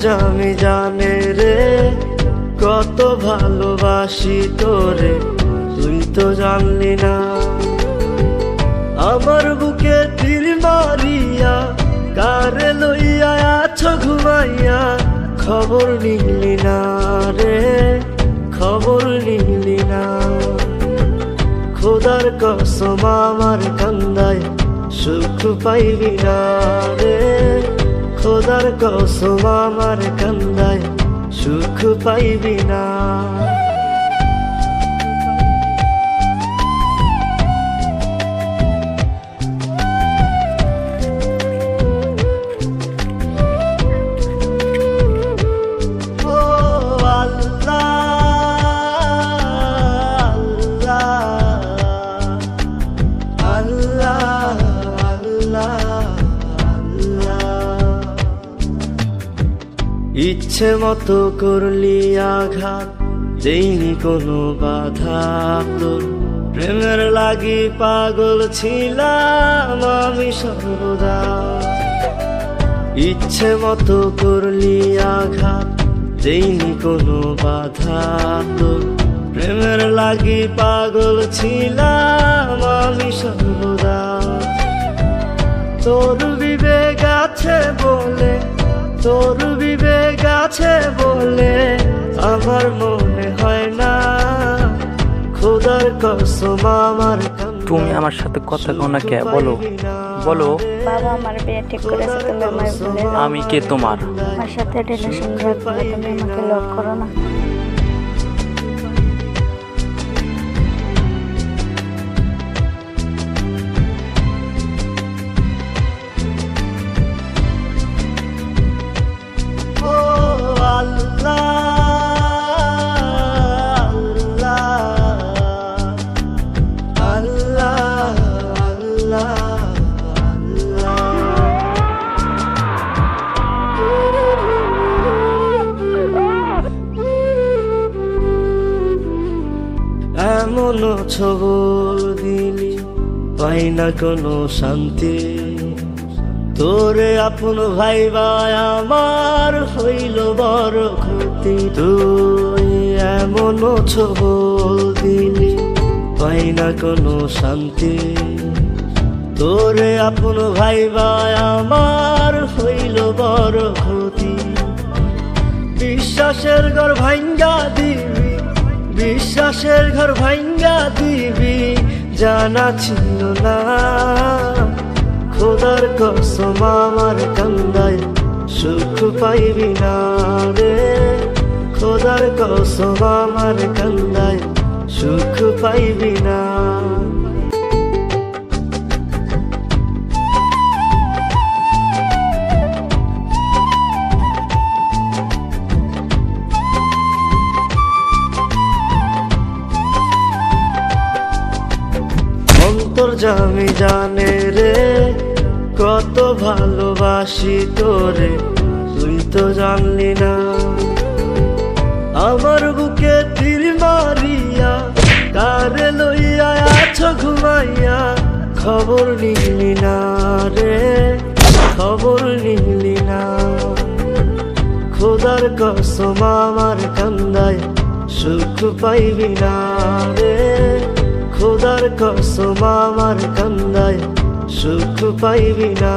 অন্তর্যামী জানে রে কত ভালোবাসি তোরে, তুই তো জানলি না। আমার বুকে তীর মারিয়া কারে লইয়া আছো ঘুমাইয়া, খবর নিলি না রে, খবর নিলি না। খোদার কসম আমার কান্দায় সুখ পাইবি না রে, খোদার কসম আমার কান্দায় সুখ পাইবি না। ইচ্ছে মতো করলি আঘাত, দেইনি কোনো বাধা তোর। প্রেমের লাগি পাগল ছিলাম আমি সর্বদা। ইচ্ছে মতো করলি আঘাত, দেইনি কোনো বাধা তোর। প্রেমের লাগি পাগল ছিলাম আমি সর্বদা। তোর বিবেক আছে বলে, তোর বিবেক আছে বলে আমার মনে হয় না, খোদার কসম আমার। তুমি আমার সাথে কথা কও না কে? বলো বলো। বাবা আমার বিয়ে ঠিক করেছে, তুমি আমায় ভুলে যাও। আমি কে তোমার? আমার সাথে রিলেশন রাখো, তুমি আমাকে লভ করো না। এমন ছবল দিলি পাই না কোনো শান্তি, তোরে আপন ভাইবা আমার হইল বড় ক্ষতি। তুই এমন ছবল দিলি পাই না কোনো শান্তি, তোরে আপন ভাইবা আমার হইল বড় ক্ষতি। বিশ্বাসের ঘর ভাঙ্গা দিবি, বিশ্বাসের ঘর ভাঙ্গা দিবি, জানা ছিল না। খোদার কসম আমার কান্দায় সুখ পাইবি না রে, খোদার কসম আমার কান্দায় সুখ পাইবি না। অন্তর্যামী জানে রে কত ভালোবাসি তোরে, তুই তো জানলি না। আমার বুকে তীর মারিয়া কারে লইয়া আছো ঘুমাইয়া, খবর নিলি না রে, খবর নিলি না। খোদার কসম আমার কান্দায় সুখ পাইবি না রে, খোদার কসম আমার কান্দায় সুখ পাইবি না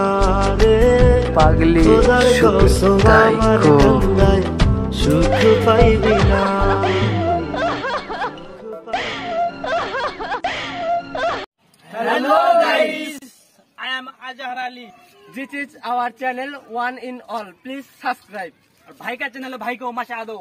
রে, পাগলি খোদার কসম আমার কান্দায় সুখ পাইবি না। Hello guys, I am Azhar Ali. This is our channel One in All. Please subscribe. और भाई का चैनल है, भाई को मचा दो।